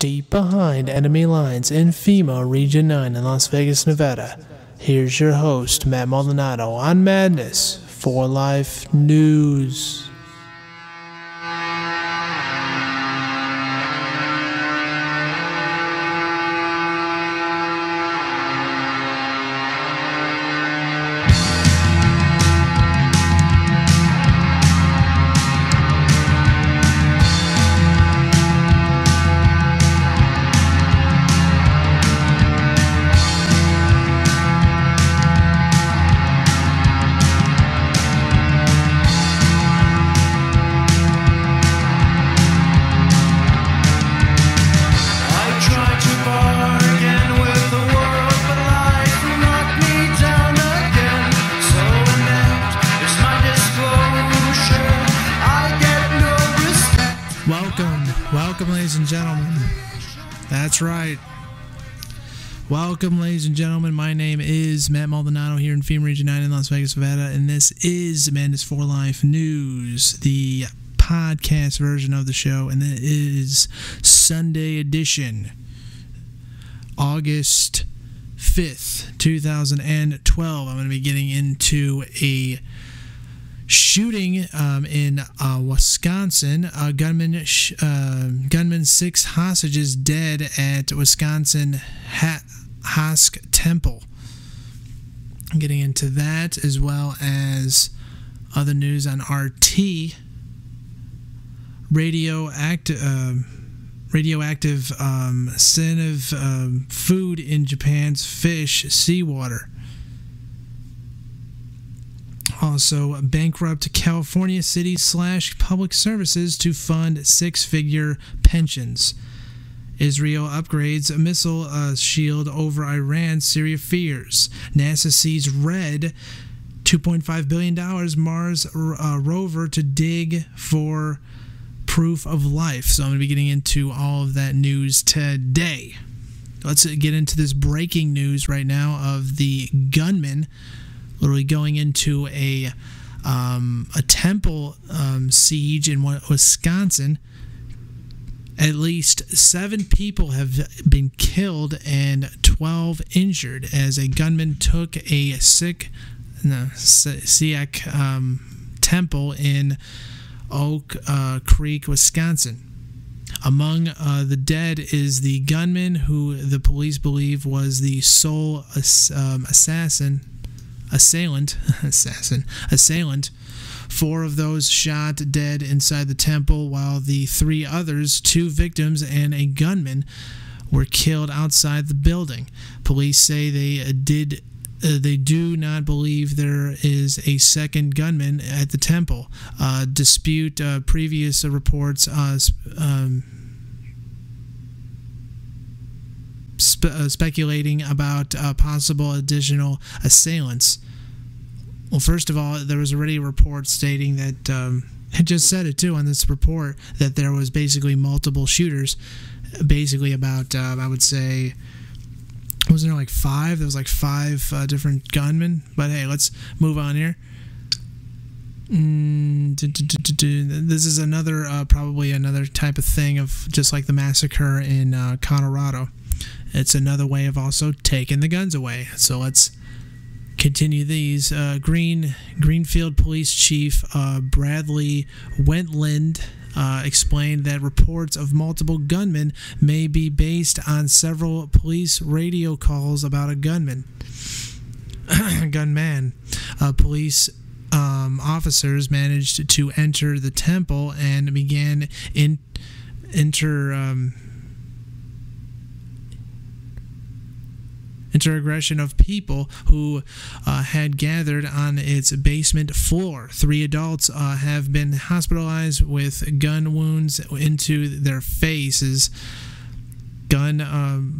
Deep behind enemy lines in FEMA Region 9 in Las Vegas, Nevada, here's your host, Matt Maldonado, on Madness4life News. Welcome, ladies and gentlemen. That's right. Welcome, ladies and gentlemen. My name is Matt Maldonado here in FEMA Region 9 in Las Vegas, Nevada, and this is Madness4life News, the podcast version of the show, and it is Sunday edition, August 5th, 2012. I'm going to be getting into a shooting in Wisconsin. Gunman 6 hostages dead at Wisconsin Sikh temple. I'm getting into that as well as other news on RT. Radioactive sensitive food in Japan's fish seawater. Also, bankrupt California city / public services to fund six-figure pensions. Israel upgrades a missile shield over Iran, Syria fears. NASA sees red $2.5 billion Mars rover to dig for proof of life. So I'm going to be getting into all of that news today. Let's get into this breaking news right now of the gunman literally going into a temple siege in Wisconsin. At least 7 people have been killed and 12 injured as a gunman took a Sikh temple in Oak Creek, Wisconsin. Among the dead is the gunman who the police believe was the sole assailant. 4 of those shot dead inside the temple, while the 3 others, 2 victims and a gunman, were killed outside the building. Police say they do not believe there is a second gunman at the temple. Dispute previous reports speculating about possible additional assailants. Well, first of all, there was already a report stating that, it just said it too on this report, that there was basically multiple shooters, basically about, I would say, wasn't there like 5? There was like 5 different gunmen, but hey, let's move on here. This is another, probably another type of thing of just like the massacre in Colorado. It's another way of also taking the guns away. So let's continue these. Greenfield Police Chief Bradley Wentland explained that reports of multiple gunmen may be based on several police radio calls about a gunman. Police officers managed to enter the temple and began interaggression of people who had gathered on its basement floor. 3 adults have been hospitalized with gun wounds into their faces.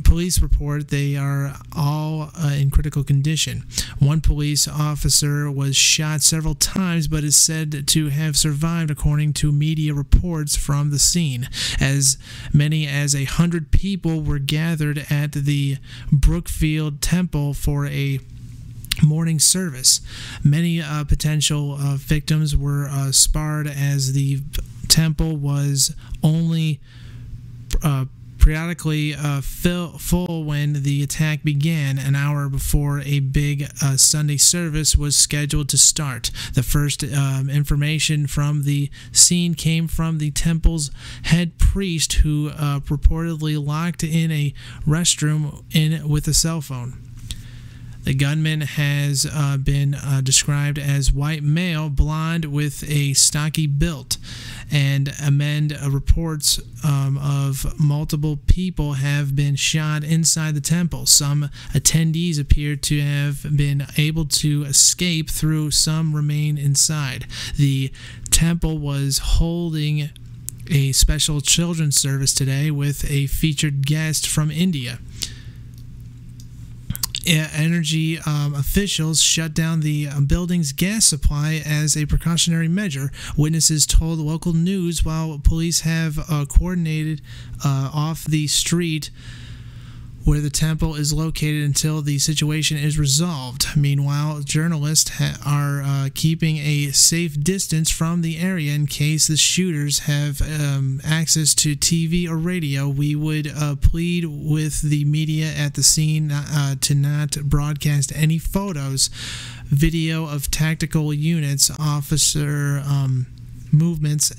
Police report they are all in critical condition. 1 police officer was shot several times but is said to have survived, according to media reports from the scene. As many as 100 people were gathered at the Brookfield Temple for a morning service. Many potential victims were spared as the temple was only periodically full when the attack began, an hour before a big Sunday service was scheduled to start. The first information from the scene came from the temple's head priest, who purportedly locked in a restroom with a cell phone. The gunman has been described as white male, blonde, with a stocky build, and amend reports of multiple people have been shot inside the temple. Some attendees appear to have been able to escape, through some remain inside. The temple was holding a special children's service today with a featured guest from India. Energy officials shut down the building's gas supply as a precautionary measure. Witnesses told local news, while police have coordinated off the street where the temple is located until the situation is resolved. Meanwhile, journalists are keeping a safe distance from the area in case the shooters have access to TV or radio. We would plead with the media at the scene to not broadcast any photos, video of tactical units, officer movements,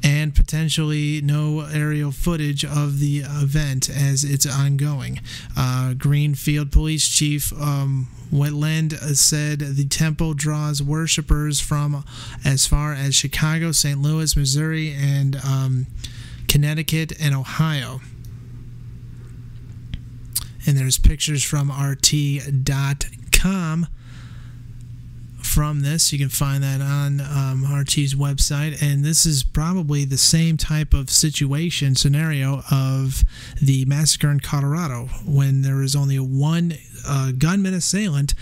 and potentially no aerial footage of the event as it's ongoing. Greenfield Police Chief Wetland said the temple draws worshippers from as far as Chicago, St. Louis, Missouri, and Connecticut and Ohio. And there's pictures from RT.com from this. You can find that on RT's website, and this is probably the same type of scenario of the massacre in Colorado, when there was only one gunman assailant.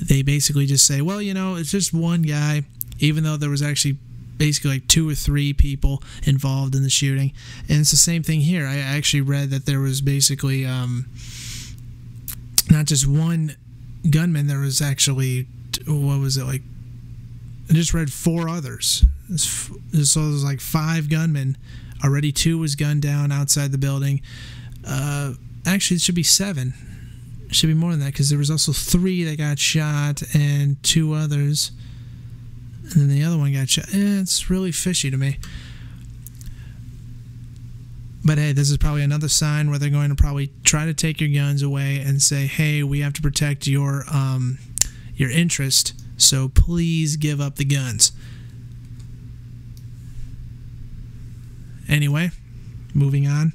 They basically just say, well, it's just one guy, even though there was actually basically like 2 or 3 people involved in the shooting. And it's the same thing here. I actually read that there was basically not just one gunman, there was actually, what was it, like, I just read 4 others. So there's like 5 gunmen. Already 2 was gunned down outside the building. Actually, it should be 7. It should be more than that, because there was also 3 that got shot and 2 others. And then the other one got shot. It's really fishy to me. But hey, this is probably another sign where they're going to probably try to take your guns away and say, hey, we have to protect your interest, so please give up the guns. Anyway, moving on.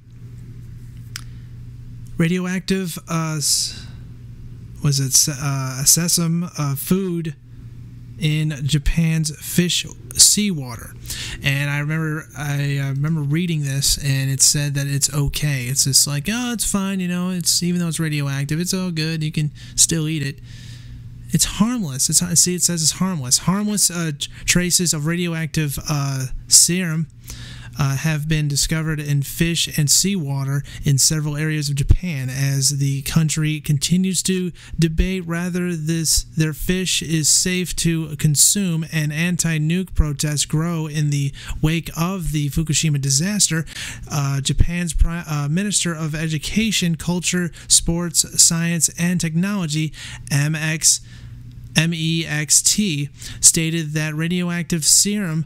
Radioactive cesium food in Japan's fish seawater. And I remember reading this, and it said that it's okay. It's just like, oh, it's fine, it's, even though it's radioactive, it's all good, you can still eat it. It's harmless. It says it's harmless. Harmless traces of radioactive cesium have been discovered in fish and seawater in several areas of Japan, as the country continues to debate whether their fish is safe to consume, and anti-nuke protests grow in the wake of the Fukushima disaster. Japan's Minister of Education, Culture, Sports, Science, and Technology, MEXT, stated that radioactive cesium,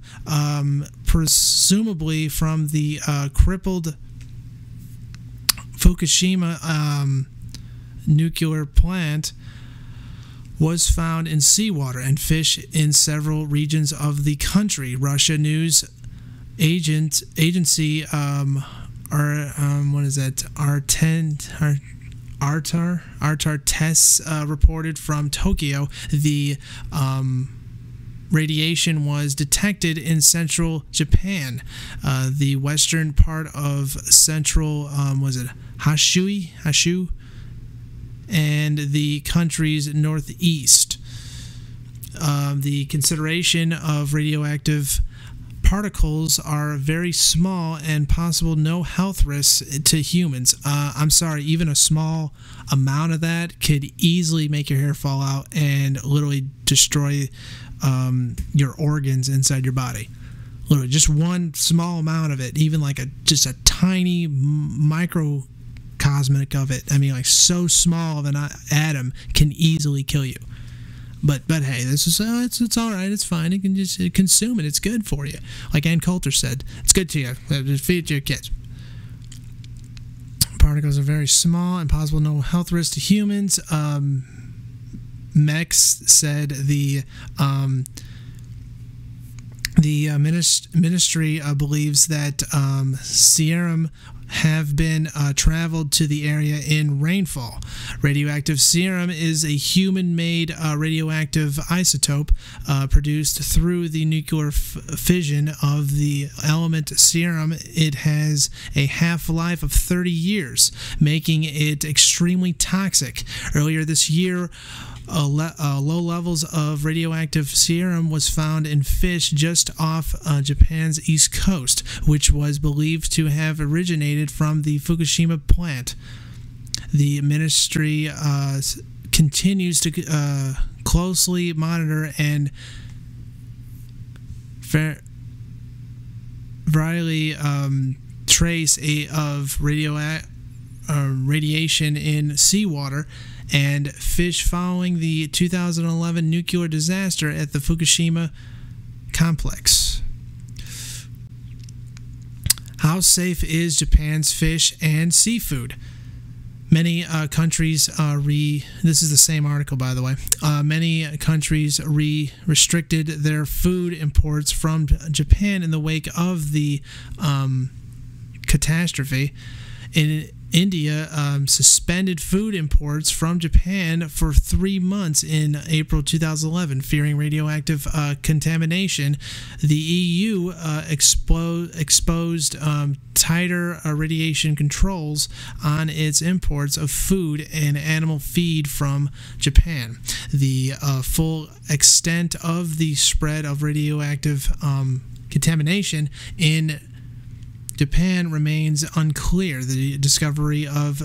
presumably from the crippled Fukushima nuclear plant, was found in seawater and fish in several regions of the country. Russia news agency Artar tests reported from Tokyo. The radiation was detected in central Japan, the western part of central, Honshu, and the country's northeast. The consideration of radioactive particles are very small and possible no health risks to humans. I'm sorry, even a small amount of that could easily make your hair fall out and literally destroy your organs inside your body. Literally, just one small amount of it, even like just a tiny microcosmic of it. I mean, like so small of an atom can easily kill you. But hey, this is it's all right. It's fine. You can just consume it. It's good for you. Like Ann Coulter said, it's good to you. Just feed it to your kids. Particles are very small and possible no health risk to humans. Mex said the ministry believes that cesium have been traveled to the area in rainfall. Radioactive cesium is a human-made radioactive isotope produced through the nuclear fission of the element cesium. It has a half-life of 30 years, making it extremely toxic. Earlier this year, low levels of radioactive cesium was found in fish just off Japan's east coast, which was believed to have originated from the Fukushima plant. The ministry continues to closely monitor and variably trace of radiation in seawater and fish following the 2011 nuclear disaster at the Fukushima complex. How safe is Japan's fish and seafood? Many countries this is the same article, by the way. Many countries restricted their food imports from Japan in the wake of the catastrophe. In India suspended food imports from Japan for 3 months in April 2011, fearing radioactive contamination. The EU exposed tighter radiation controls on its imports of food and animal feed from Japan. The full extent of the spread of radioactive contamination in Japan remains unclear. The discovery of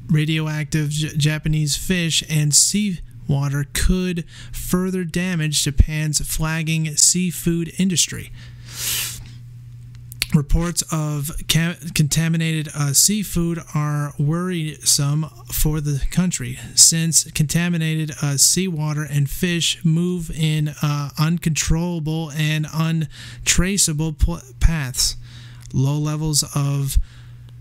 radioactive Japanese fish and seawater could further damage Japan's flagging seafood industry. Reports of contaminated seafood are worrisome for the country, since contaminated seawater and fish move in uncontrollable and untraceable paths. Low levels of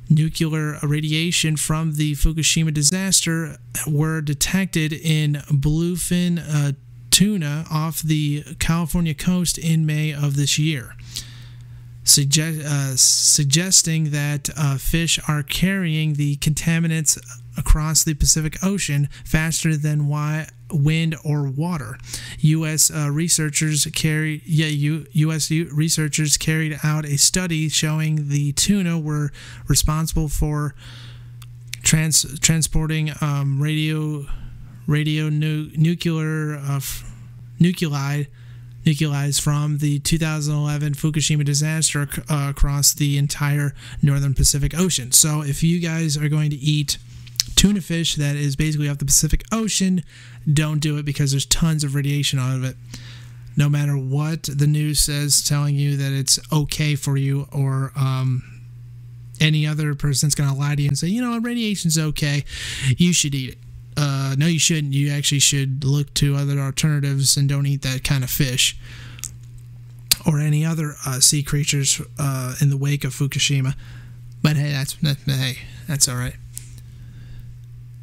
nuclear radiation from the Fukushima disaster were detected in bluefin tuna off the California coast in May of this year, suggesting that fish are carrying the contaminants across the Pacific Ocean faster than wind or water. U.S. researchers carried out a study showing the tuna were responsible for transporting nuclei from the 2011 Fukushima disaster across the entire northern Pacific Ocean. So if you guys are going to eat tuna fish that is basically off the Pacific Ocean, don't do it, because there's tons of radiation out of it. No matter what the news says telling you that it's okay for you, or any other person's going to lie to you and say, radiation's okay, you should eat it. No, you shouldn't. You actually should look to other alternatives and don't eat that kind of fish or any other sea creatures in the wake of Fukushima. But hey, that's all right.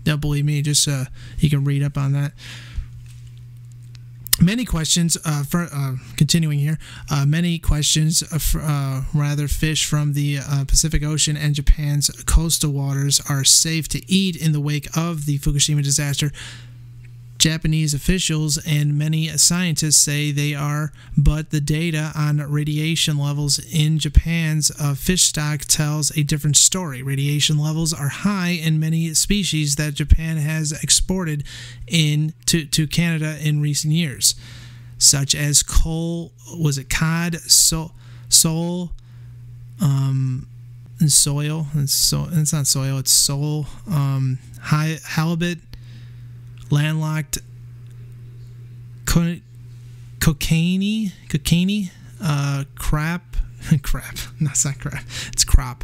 Don't believe me, just you can read up on that. Many questions, continuing here, many questions, rather fish from the Pacific Ocean and Japan's coastal waters are safe to eat in the wake of the Fukushima disaster. Japanese officials and many scientists say they are, but the data on radiation levels in Japan's fish stock tells a different story. Radiation levels are high in many species that Japan has exported to Canada in recent years, such as cod, sole, and soil. It's not soil, it's sole, halibut, landlocked kokanee, crap, no, it's not crap, it's crop,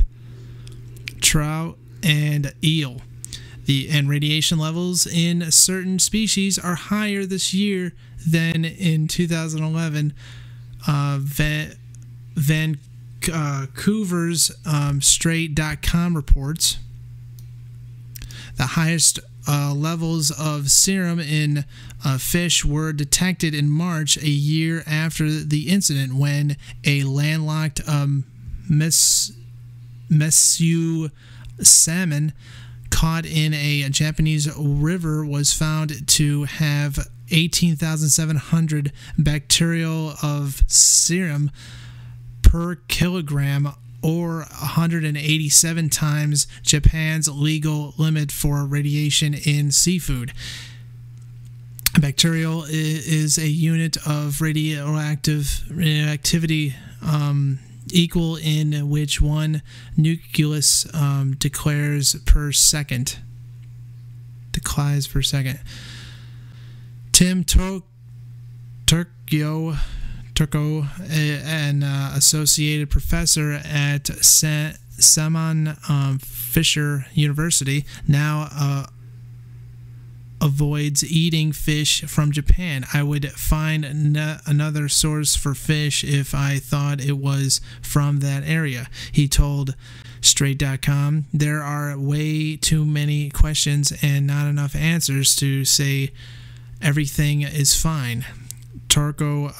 trout, and eel. And radiation levels in certain species are higher this year than in 2011. Vancouver's Straight.com reports the highest levels of cesium in fish were detected in March, a year after the incident, when a landlocked Mesu salmon caught in a Japanese river was found to have 18,700 bacterial of cesium per kilogram, or 187 times Japan's legal limit for radiation in seafood. Bacterial is a unit of radioactivity equal in which one nucleus declares per second. Tim Turco, an associated professor at Salmon Fisher University, now avoids eating fish from Japan. I would find another source for fish if I thought it was from that area, he told Straight.com. There are way too many questions and not enough answers to say everything is fine. Turco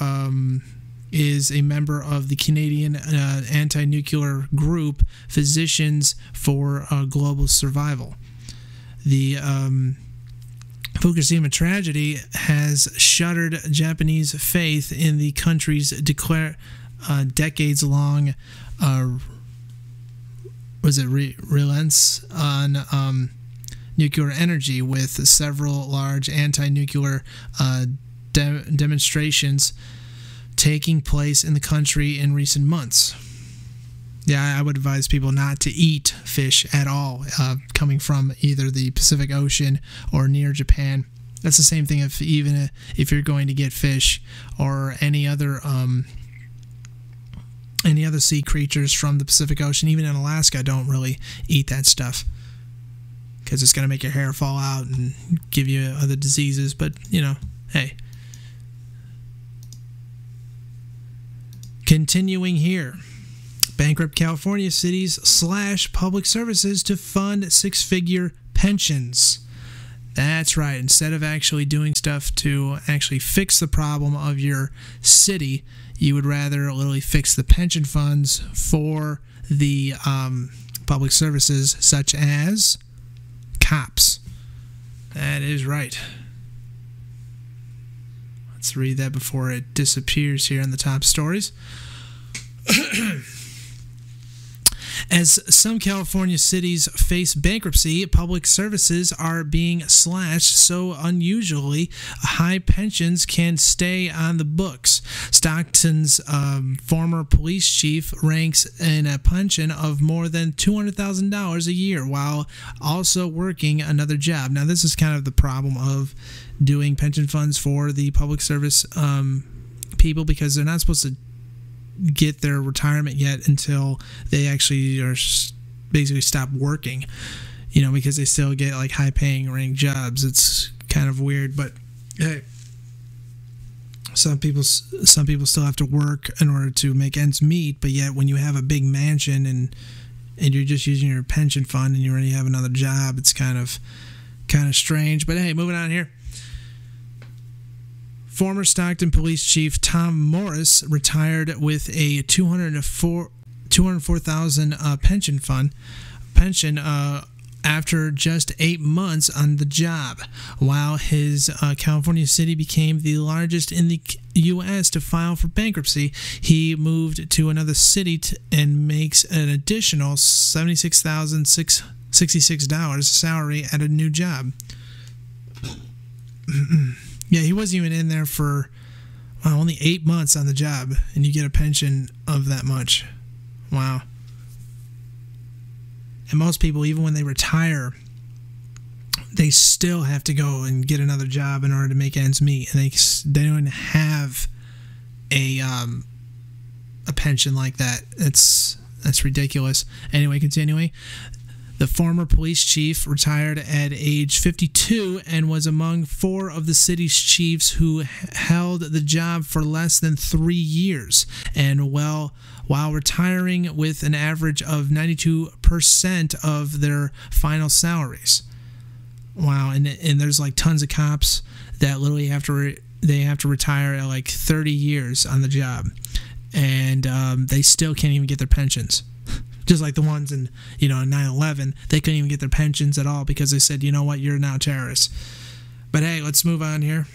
is a member of the Canadian anti-nuclear group Physicians for Global Survival. The Fukushima tragedy has shattered Japanese faith in the country's decades-long reliance on nuclear energy, with several large anti-nuclear demonstrations taking place in the country in recent months. Yeah, I would advise people not to eat fish at all coming from either the Pacific Ocean or near Japan. That's the same thing if you're going to get fish or any other sea creatures from the Pacific Ocean. Even in Alaska, don't really eat that stuff because it's going to make your hair fall out and give you other diseases. But, hey. Continuing here. Bankrupt California cities slash public services to fund six-figure pensions. That's right. Instead of actually doing stuff to actually fix the problem of your city, you would rather literally fix the pension funds for the public services, such as cops. That is right. Let's read that before it disappears here in the top stories. As some California cities face bankruptcy, public services are being slashed so unusually high pensions can stay on the books. Stockton's former police chief ranks in a pension of more than $200,000 a year while also working another job. Now, this is kind of the problem of doing pension funds for the public service people, because they're not supposed to get their retirement yet until they actually are basically stop working, because they still get like high paying rank jobs. It's kind of weird, but hey, some people still have to work in order to make ends meet. But yet when you have a big mansion and you're just using your pension fund and you already have another job, it's kind of strange. But hey, moving on here. Former Stockton Police Chief Tom Morris retired with a $204,000 pension after just 8 months on the job, while his California city became the largest in the U.S. to file for bankruptcy. He moved to another city and makes an additional $76,066 salary at a new job. Yeah, he wasn't even in there for only 8 months on the job, and you get a pension of that much. Wow. And most people, even when they retire, they still have to go and get another job in order to make ends meet, and they don't have a a pension like that. That's ridiculous. Anyway, continuing. The former police chief retired at age 52 and was among 4 of the city's chiefs who held the job for less than 3 years, and while retiring with an average of 92% of their final salaries. Wow, and there's like tons of cops that literally have to retire at like 30 years on the job, and they still can't even get their pensions. Just like the ones in 9/11, they couldn't even get their pensions at all because they said, you know what, you're now terrorists. But hey, let's move on here.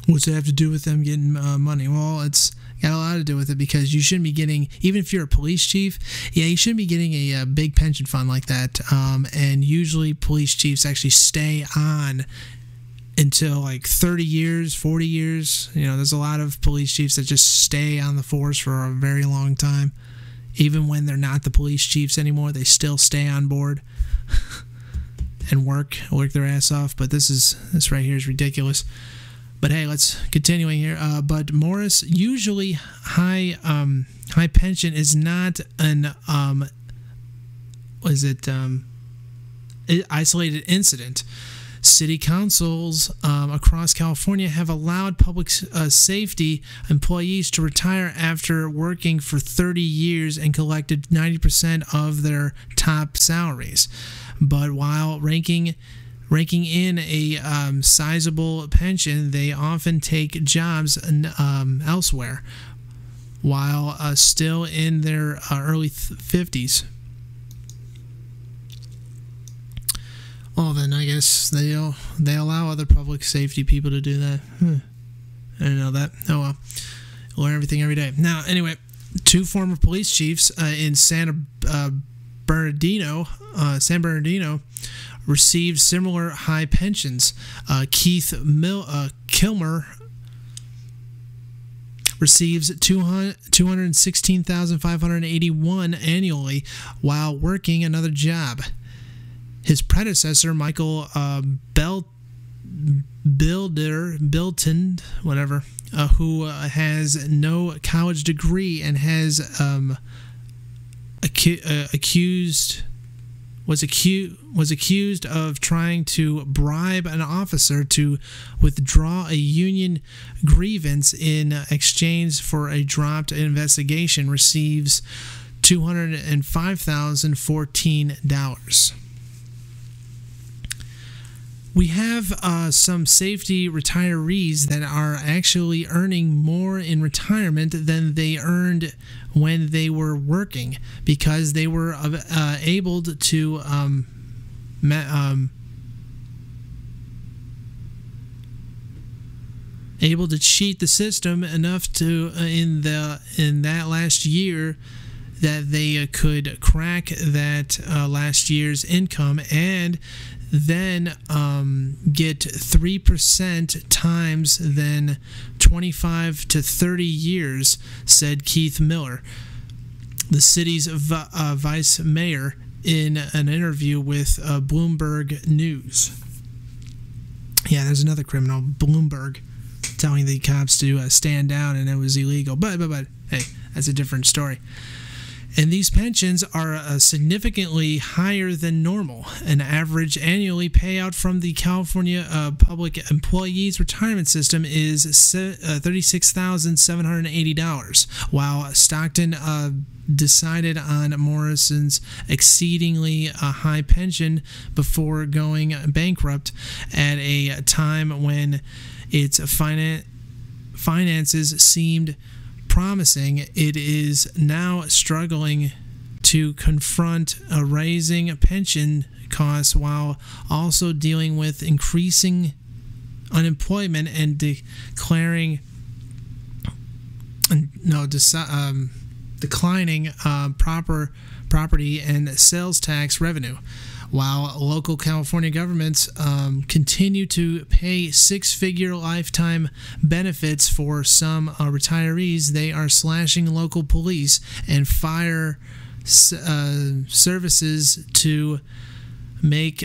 What's it have to do with them getting money? Well, it's got a lot to do with it because you shouldn't be getting, even if you're a police chief, you shouldn't be getting a big pension fund like that. And usually police chiefs actually stay on until like 30 years, 40 years. There's a lot of police chiefs that just stay on the force for a very long time. Even when they're not the police chiefs anymore, they still stay on board and work their ass off. But this right here is ridiculous. But hey, let's continuing here. But Morris, usually high pension is not an isolated incident. City councils across California have allowed public safety employees to retire after working for 30 years and collected 90% of their top salaries. But while ranking in a sizable pension, they often take jobs elsewhere while still in their early 50s. Well, then I guess they allow other public safety people to do that. I didn't know that. Oh well, learn everything every day. Now, anyway, 2 former police chiefs in San Bernardino received similar high pensions. Keith Kilmer receives $216,581 annually while working another job. His predecessor, Michael Bilton, whatever, who has no college degree and has was accused of trying to bribe an officer to withdraw a union grievance in exchange for a dropped investigation, receives $205,014. We have some safety retirees that are actually earning more in retirement than they earned when they were working because they were able to cheat the system enough to in that last year that they could crack that last year's income and then get 3% times then 25 to 30 years, said Keith Miller, the city's vice mayor, in an interview with Bloomberg News. Yeah, there's another criminal, Bloomberg, telling the cops to stand down and it was illegal. But hey, that's a different story. And these pensions are significantly higher than normal. An average annually payout from the California Public Employees Retirement System is $36,780, while Stockton decided on Morrison's exceedingly high pension before going bankrupt at a time when its finances seemed promising. It is now struggling to confront a rising pension costs while also dealing with increasing unemployment and declining property and sales tax revenue. While local California governments continue to pay 6-figure lifetime benefits for some retirees, they are slashing local police and fire services to make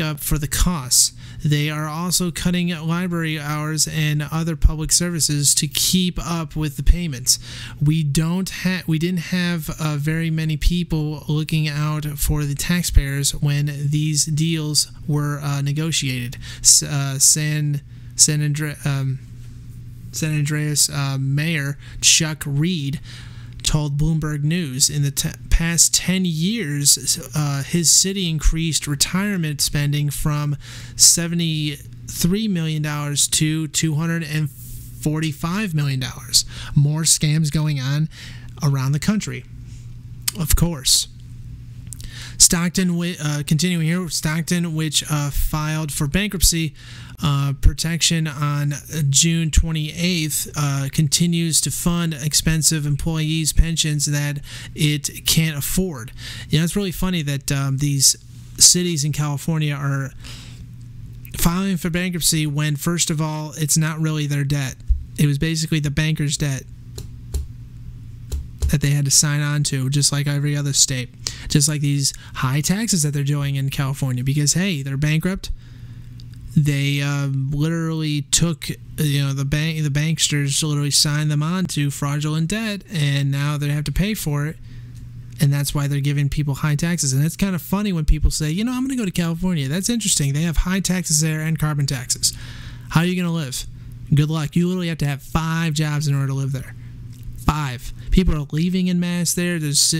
up for the costs. They are also cutting library hours and other public services to keep up with the payments. We didn't have very many people looking out for the taxpayers when these deals were negotiated. San Andreas Mayor Chuck Reed told Bloomberg News in the past 10 years, his city increased retirement spending from $73 million to $245 million. More scams going on around the country, of course. Continuing here, Stockton, which filed for bankruptcy protection on June 28th, continues to fund expensive employees' pensions that it can't afford. It's really funny that these cities in California are filing for bankruptcy when, first of all, it's not really their debt. It was basically the banker's debt that they had to sign on to, just like every other state. Just like these high taxes that they're doing in California, because, hey, they're bankrupt. They literally took, the banksters literally signed them on to fraudulent debt, and now they have to pay for it, and that's why they're giving people high taxes. And it's kind of funny when people say, I'm going to go to California. That's interesting. They have high taxes there and carbon taxes. How are you going to live? Good luck. You literally have to have 5 jobs in order to live there. 5. People are leaving en masse there. There's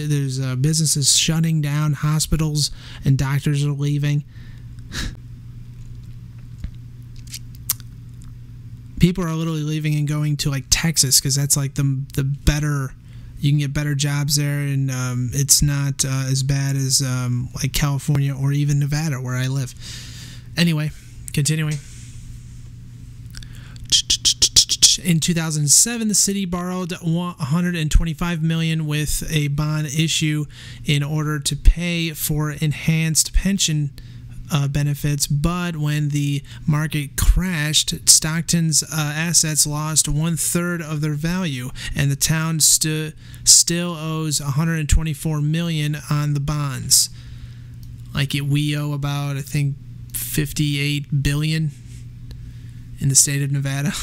businesses shutting down. Hospitals and doctors are leaving. People are literally leaving and going to like Texas because that's like the better. You can get better jobs there, and it's not as bad as like California or even Nevada where I live. Anyway, continuing. In 2007, the city borrowed $125 million with a bond issue in order to pay for enhanced pension benefits, but when the market crashed, Stockton's assets lost 1/3 of their value, and the town still owes $124 million on the bonds. We owe about, I think, $58 billion in the state of Nevada.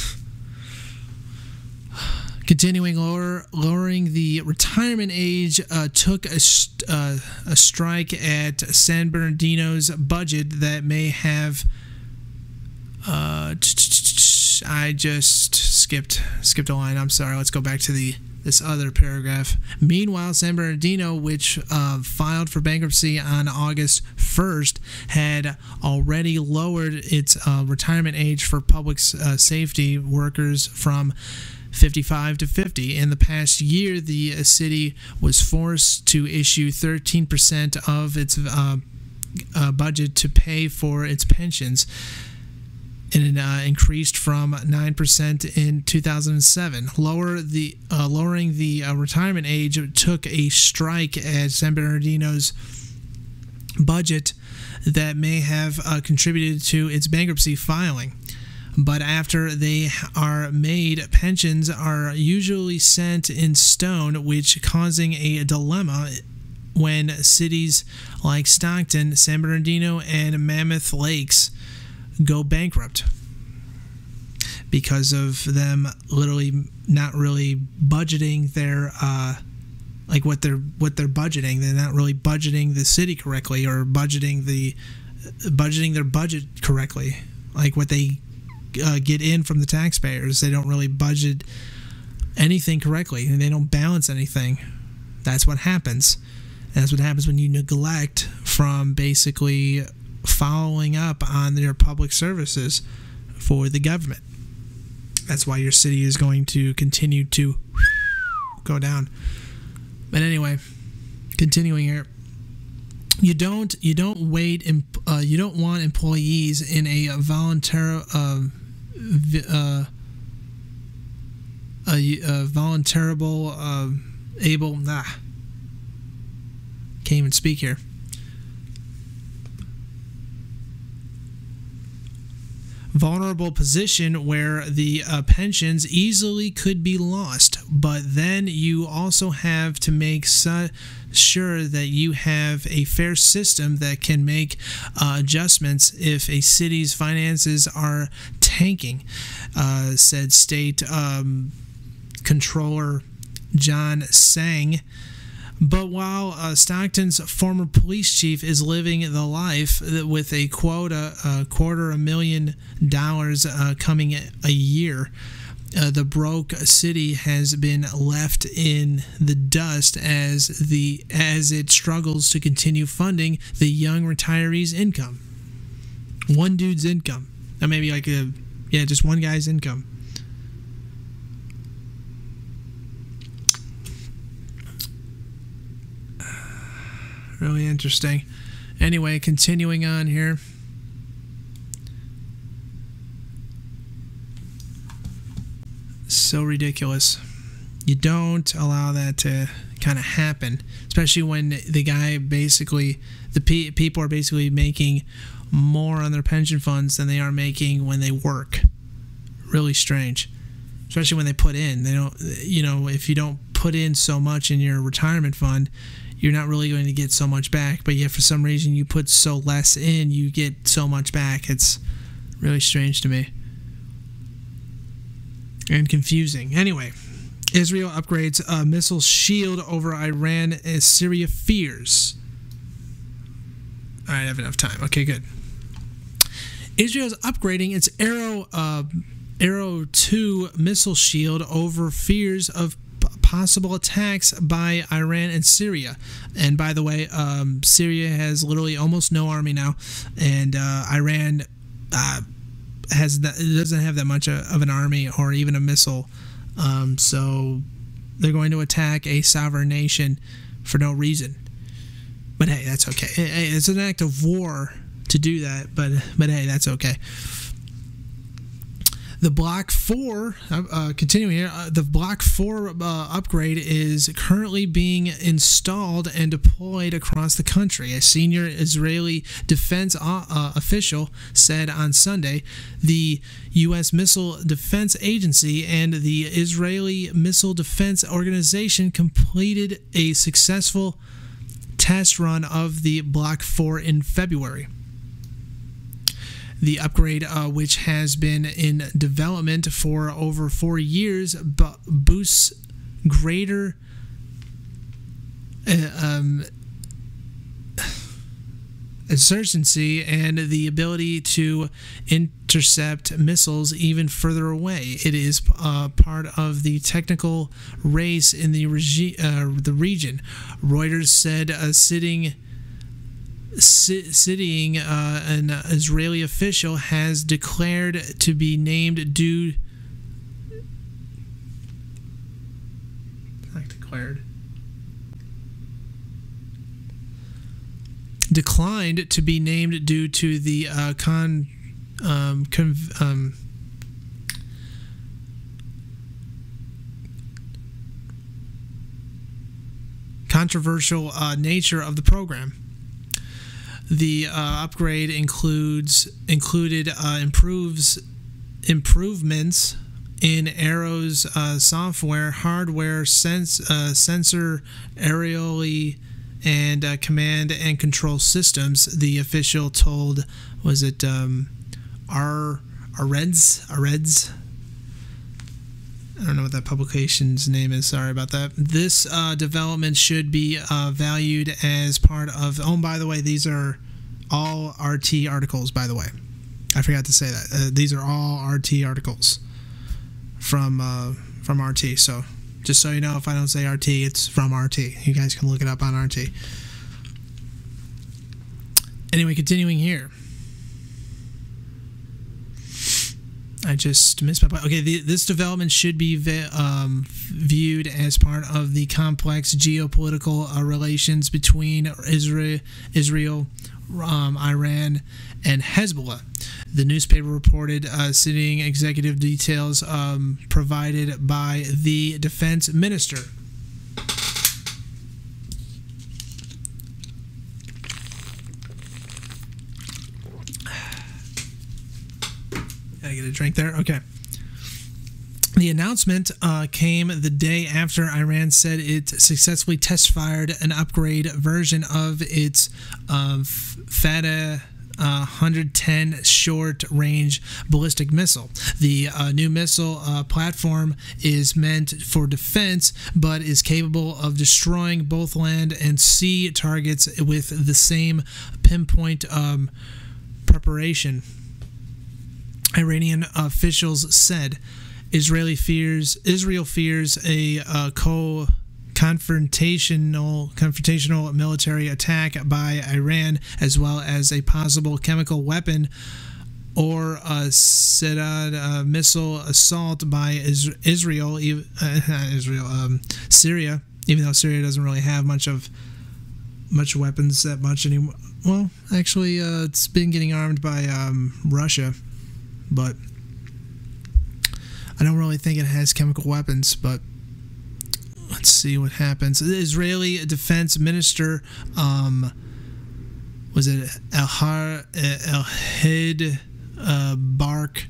Continuing, lowering the retirement age took a strike at San Bernardino's budget that may have. I just skipped a line. I'm sorry. Let's go back to this other paragraph. Meanwhile, San Bernardino, which filed for bankruptcy on August 1st, had already lowered its retirement age for public safety workers from 55 to 50. In the past year, the city was forced to issue 13% of its budget to pay for its pensions, and it increased from 9% in 2007. Lowering the retirement age took a strike at San Bernardino's budget that may have contributed to its bankruptcy filing. But after they are made, pensions are usually sent in stone, which causing a dilemma when cities like Stockton, San Bernardino, and Mammoth Lakes go bankrupt because of them literally not really budgeting their what they're budgeting. They're not really budgeting the city correctly, or budgeting their budget correctly, like what they get in from the taxpayers. They don't really budget anything correctly, and they don't balance anything. That's what happens. And that's what happens when you neglect from basically following up on your public services for the government. That's why your city is going to continue to go down. But anyway, continuing here. You don't want employees in a can't even speak here. vulnerable position where the pensions easily could be lost. But then you also have to make sure that you have a fair system that can make adjustments if a city's finances are tanking, said State Controller John Sang. But while Stockton's former police chief is living the life with a quota, $250,000 coming a year, the broke city has been left in the dust as it struggles to continue funding the young retirees' income. One dude's income, or maybe just one guy's income. Really interesting. Anyway, continuing on here. So ridiculous. You don't allow that to kind of happen, especially when the guy basically, people are basically making more on their pension funds than they are making when they work. Really strange. Especially when they put in. They don't, if you don't put in so much in your retirement fund, you're not really going to get so much back, but yet for some reason you put so less in, you get so much back. It's really strange to me. And confusing. Anyway, Israel upgrades a missile shield over Iran as Syria fears. All right, I have enough time. Okay, good. Israel's upgrading its Arrow 2 missile shield over fears of possible attacks by Iran and Syria. And by the way, Syria has literally almost no army now, and Iran doesn't have that much of an army or even a missile. So they're going to attack a sovereign nation for no reason. But hey, that's okay. It's an act of war to do that, but hey, that's okay. The Block 4, continuing here, the Block 4 upgrade is currently being installed and deployed across the country. A senior Israeli defense official said on Sunday the U.S. Missile Defense Agency and the Israeli Missile Defense Organization completed a successful test run of the Block 4 in February. The upgrade, which has been in development for over 4 years, boosts greater insurgency and the ability to intercept missiles even further away. It is part of the technical race in the region. Reuters said an Israeli official has declared to be named due. Declined to be named due to the controversial nature of the program. The upgrade included improvements in Arrow's software, hardware, sensor, aerially, and command and control systems. The official told, was it Areds? I don't know what that publication's name is. Sorry about that. This development should be valued as part of... Oh, by the way, these are all RT articles, by the way. I forgot to say that. These are all RT articles from RT. So just so you know, if I don't say RT, it's from RT. You guys can look it up on RT. Anyway, continuing here. I just missed my point. Okay, this development should be viewed as part of the complex geopolitical relations between Israel, Iran, and Hezbollah. The newspaper reported, citing executive details provided by the defense minister. get a drink there. Okay. The announcement came the day after Iran said it successfully test-fired an upgrade version of its Fateh 110 short-range ballistic missile. The new missile platform is meant for defense, but is capable of destroying both land and sea targets with the same pinpoint preparation. Iranian officials said Israel fears a confrontational military attack by Iran, as well as a possible chemical weapon or a missile assault by Syria. Even though Syria doesn't really have much weapons that much anymore. Well, actually, it's been getting armed by Russia, but I don't really think it has chemical weapons, but let's see what happens. The Israeli Defense Minister, was it Elhad Barak,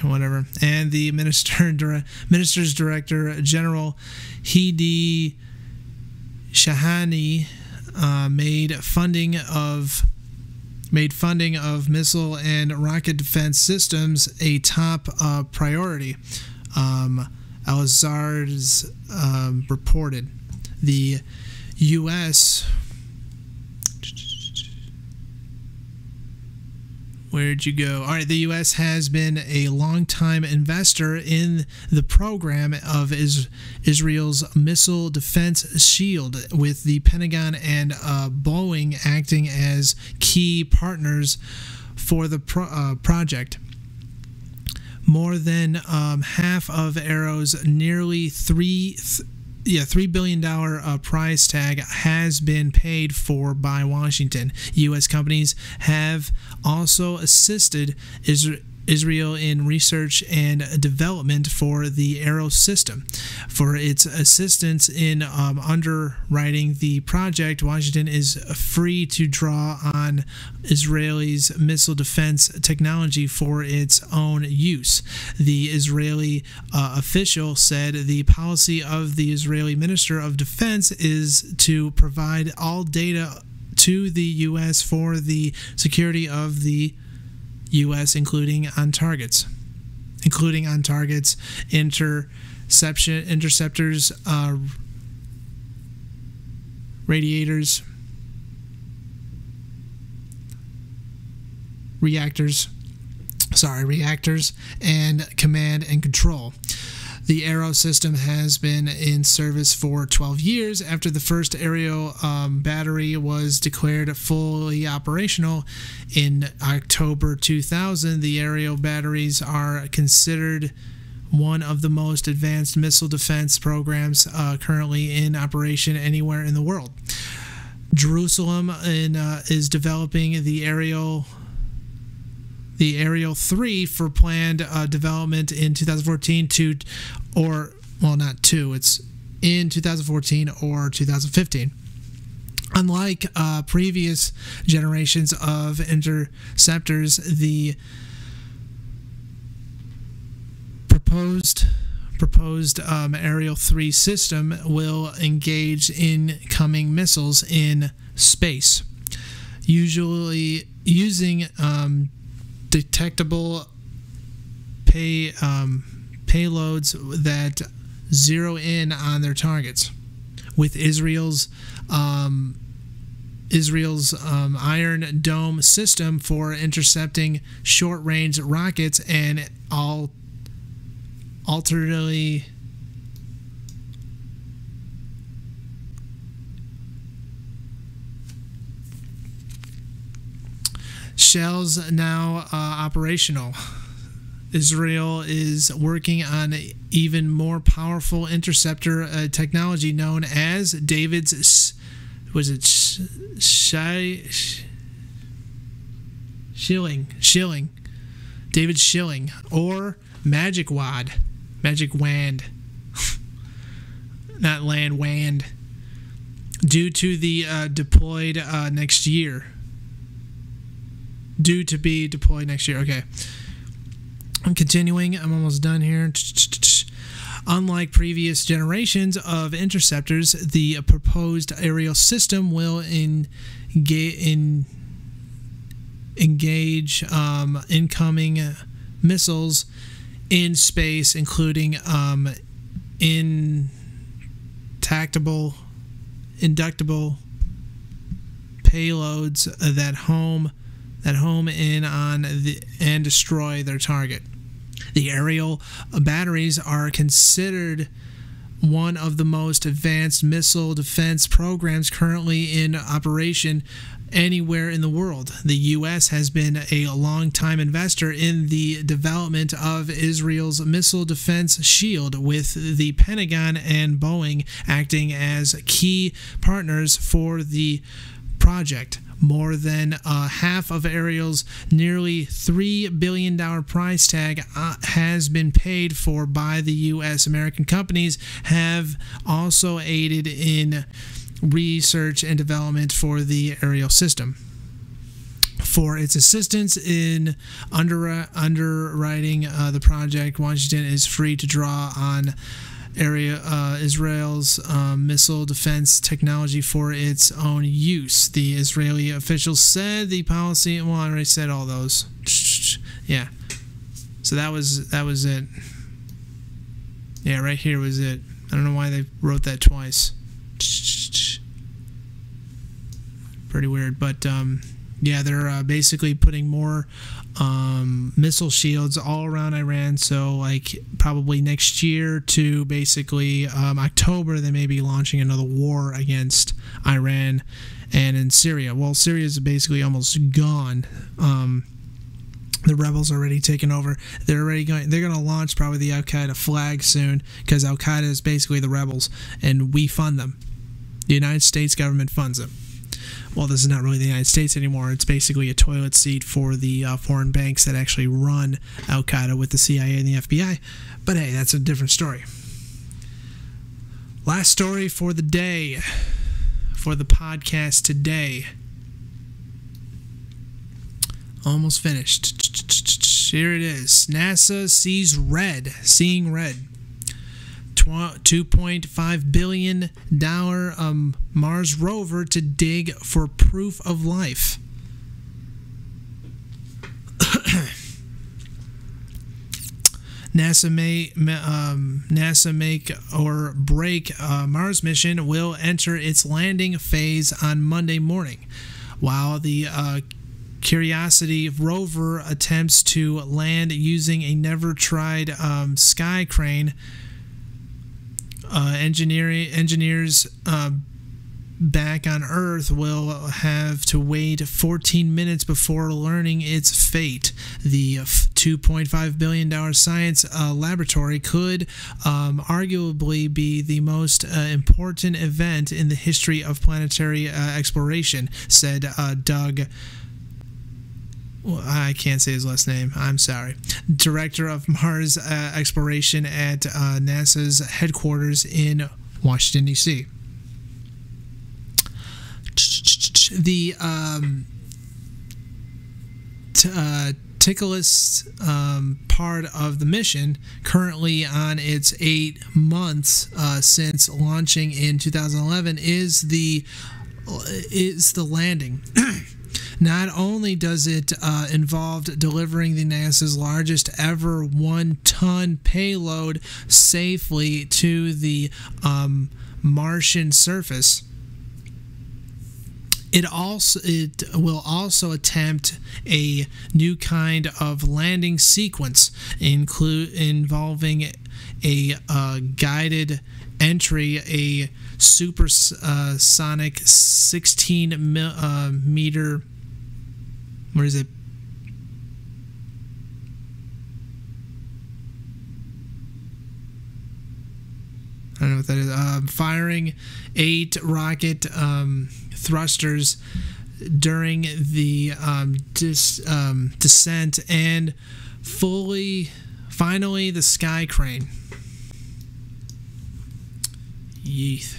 whatever, and the Minister's Director General Hedi Shahani made funding of missile and rocket defense systems a top priority. Al-Azhar's reported. The U.S. Where'd you go? All right, the U.S. has been a longtime investor in the program of Israel's missile defense shield, with the Pentagon and Boeing acting as key partners for the project. More than half of Arrow's nearly $3 billion price tag has been paid for by Washington. U.S. companies have also assisted Israel in research and development for the Arrow system. For its assistance in underwriting the project, Washington is free to draw on Israel's missile defense technology for its own use. The Israeli official said the policy of the Israeli Minister of Defense is to provide all data to the U.S. for the security of the U.S., including on targets, interceptors, reactors, and command and control. The Arrow system has been in service for 12 years. After the first aerial battery was declared fully operational in October 2000, the aerial batteries are considered one of the most advanced missile defense programs currently in operation anywhere in the world. Jerusalem is developing the Aerial 3 for planned development in 2014 it's in 2014 or 2015. Unlike previous generations of interceptors, the proposed Aerial 3 system will engage incoming missiles in space, usually using detectable payloads that zero in on their targets. With Israel's Iron Dome system for intercepting short-range rockets and alternately shells now operational. Israel is working on even more powerful interceptor technology known as David's Shilling or Magic Wand, not land wand, due to be deployed next year. Okay. I'm continuing. I'm almost done here. Unlike previous generations of interceptors, the proposed aerial system will engage incoming missiles in space, including inductable payloads that home in on and destroy their target. The aerial batteries are considered one of the most advanced missile defense programs currently in operation anywhere in the world. The U.S. has been a long-time investor in the development of Israel's missile defense shield, with the Pentagon and Boeing acting as key partners for the project. More than half of Ariel's nearly $3 billion price tag has been paid for by the U.S. American companies have also aided in research and development for the aerial system. For its assistance in underwriting the project, Washington is free to draw on Israel's missile defense technology for its own use. The Israeli officials said the policy. Well, I already said all those. Yeah. So that was it. Yeah, right here was it. I don't know why they wrote that twice. Pretty weird, but yeah, they're basically putting more missile shields all around Iran. So, like, probably next year to basically October, they may be launching another war against Iran and in Syria. Well, Syria is basically almost gone. The rebels are already taken over. They're going to launch probably the Al Qaeda flag soon, because Al Qaeda is basically the rebels, and we fund them. The United States government funds them. Well, this is not really the United States anymore. It's basically a toilet seat for the foreign banks that actually run Al Qaeda with the CIA and the FBI. But hey, that's a different story. Last story for the day, for the podcast today. Almost finished. Here it is. NASA seeing red. $2.5 billion Mars rover to dig for proof of life. NASA make or break Mars mission will enter its landing phase on Monday morning, while the Curiosity rover attempts to land using a never-tried sky crane. Engineers back on Earth will have to wait 14 minutes before learning its fate. The $2.5 billion science laboratory could arguably be the most important event in the history of planetary exploration, said Doug. Well, I can't say his last name. I'm sorry. Director of Mars exploration at NASA's headquarters in Washington, D.C. The ticklish part of the mission, currently on its 8 months since launching in 2011, is the landing. Not only does it involve delivering the NASA's largest ever 1-ton payload safely to the Martian surface, it will also attempt a new kind of landing sequence, involving a guided entry, a supersonic 16 meter. Where is it? I don't know what that is. Firing 8 rocket thrusters during the descent, and finally the sky crane. Yeeth.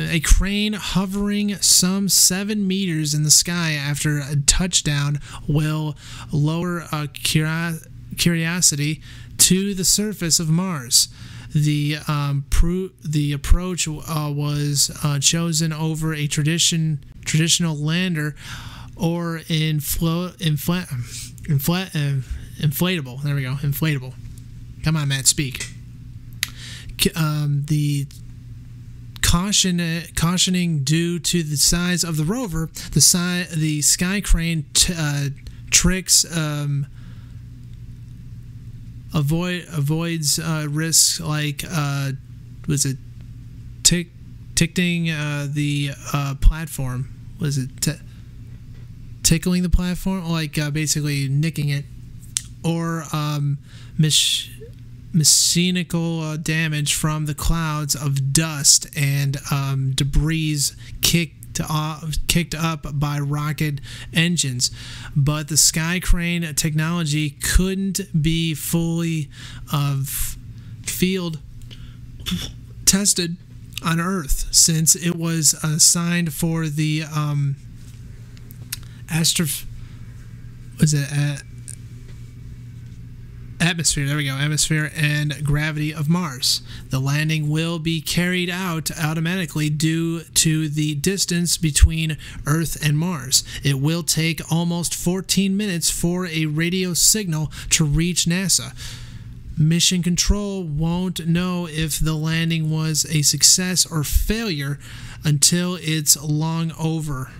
A crane hovering some 7 meters in the sky after a touchdown will lower Curiosity to the surface of Mars. The approach was chosen over a traditional lander or inflatable. There we go, inflatable. Come on, Matt, speak. The cautioning due to the size of the rover, the sky crane tricks avoids risks like ticking the platform. Was it tickling the platform, like basically nicking it, or mechanical damage from the clouds of dust and debris kicked up by rocket engines. But the sky crane technology couldn't be fully field tested on Earth, since it was assigned for the atmosphere. There we go. Atmosphere and gravity of Mars. The landing will be carried out automatically due to the distance between Earth and Mars. It will take almost 14 minutes for a radio signal to reach NASA. Mission Control won't know if the landing was a success or failure until it's long over.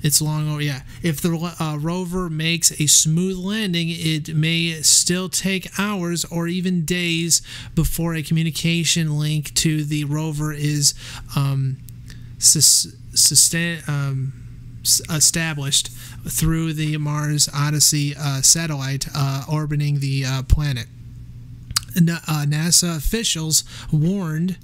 If the rover makes a smooth landing, it may still take hours or even days before a communication link to the rover is established through the Mars Odyssey satellite orbiting the planet. NASA officials warned.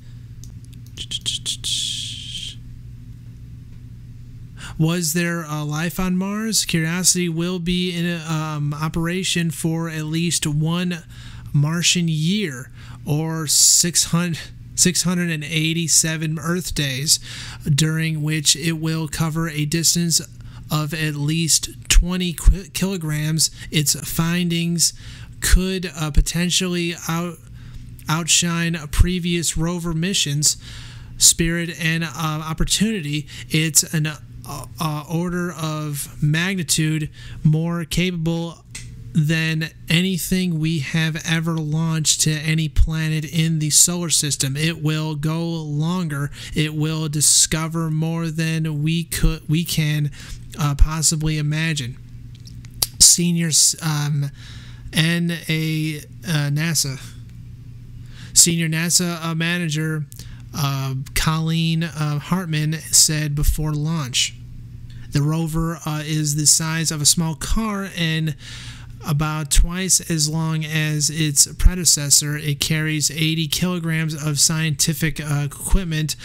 Was there life on Mars? Curiosity will be in operation for at least one Martian year, or 687 Earth days, during which it will cover a distance of at least 20 kilograms. Its findings could potentially outshine previous rover missions. Spirit and Opportunity. It's an order of magnitude more capable than anything we have ever launched to any planet in the solar system. It will go longer. It will discover more than we can possibly imagine. Seniors Senior NASA manager Colleen Hartman said before launch. The rover is the size of a small car and about twice as long as its predecessor. It carries 80 kilograms of scientific equipment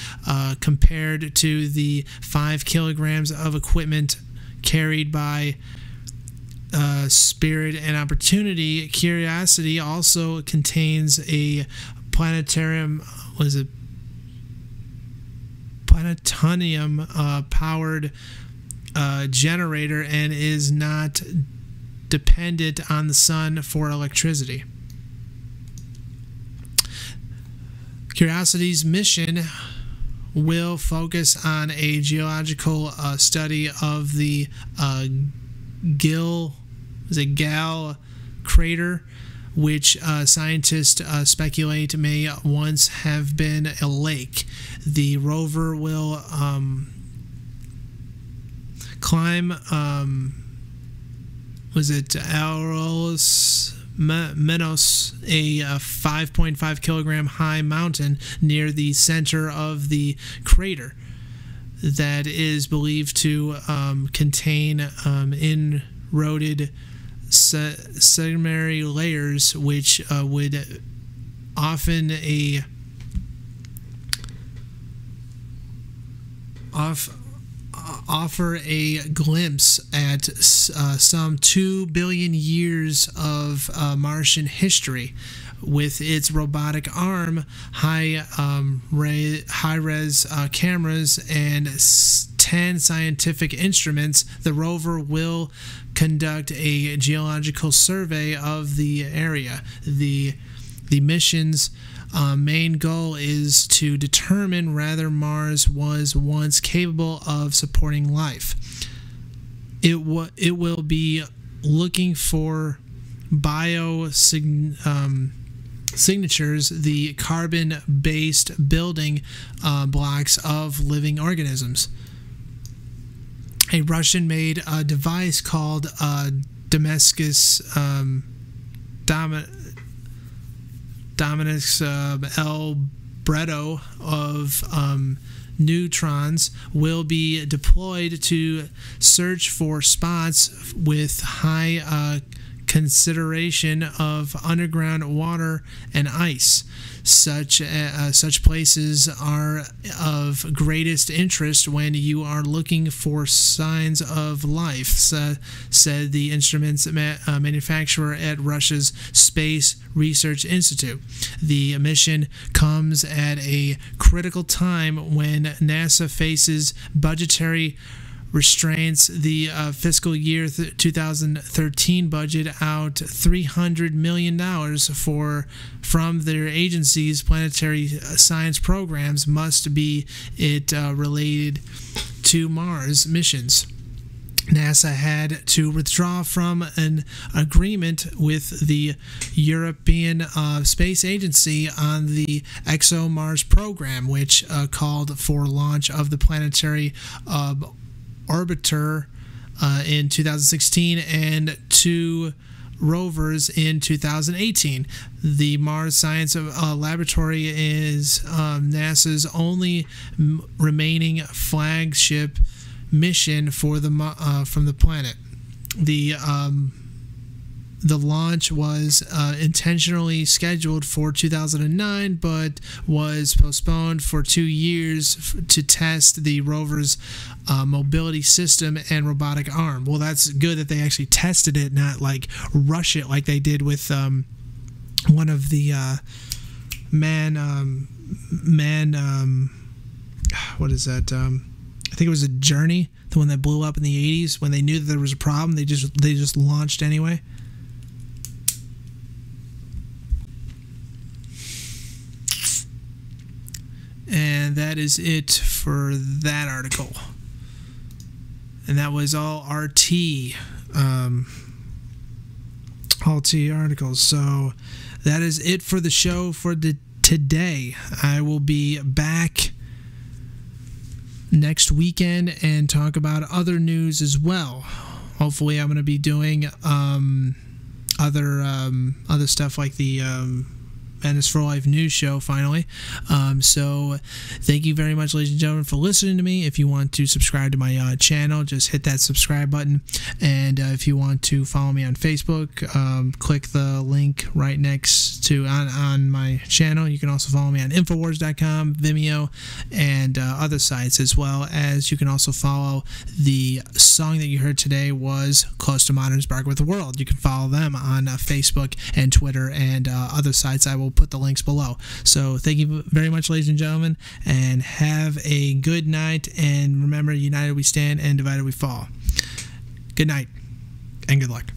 compared to the 5 kilograms of equipment carried by Spirit and Opportunity. Curiosity also contains a planetarium powered generator and is not dependent on the sun for electricity. Curiosity's mission will focus on a geological study of the Gale crater, which scientists speculate may once have been a lake. The rover will climb Aurelius Menos, a 5.5 kilogram high mountain near the center of the crater that is believed to contain eroded sedimentary layers, which would often offer a glimpse at some 2 billion years of Martian history. with its robotic arm, high-res cameras, and 10 scientific instruments, the rover will conduct a geological survey of the area. The mission's main goal is to determine whether Mars was once capable of supporting life. It will be looking for signatures, the carbon-based building blocks of living organisms. A Russian-made device called Damascus Dominus L. Bredo of neutrons will be deployed to search for spots with high consideration of underground water and ice. Such places are of greatest interest when you are looking for signs of life, said the instruments manufacturer at Russia's Space Research Institute. The mission comes at a critical time when NASA faces budgetary restraints. The fiscal year 2013 budget out $300 million from their agency's planetary science programs must be related to Mars missions. NASA had to withdraw from an agreement with the European Space Agency on the ExoMars program, which called for launch of the planetary orbiter in 2016 and 2 rovers in 2018. The Mars Science Laboratory is NASA's only remaining flagship mission for from the planet. The launch was intentionally scheduled for 2009, but was postponed for 2 years to test the rover's mobility system and robotic arm. Well, that's good that they actually tested it, not like rush it like they did with one of the what is that? I think it was a Journey, the one that blew up in the 80s. When they knew that there was a problem, they just launched anyway. And that is it for that article. And that was all RT articles. So that is it for the show for today. I will be back next weekend and talk about other news as well. Hopefully I'm going to be doing other stuff like the Madness4life news show finally. So thank you very much, ladies and gentlemen, for listening to me. If you want to subscribe to my channel, just hit that subscribe button. And if you want to follow me on Facebook, click the link right next to on my channel. You can also follow me on Infowars.com, Vimeo, and other sites, as well as you can also follow the song that you heard today was Close to Modern Spark with the World. You can follow them on Facebook and Twitter and other sites. I will put the links below. So thank you very much, ladies and gentlemen, and have a good night. And remember, united we stand and divided we fall. Good night and good luck.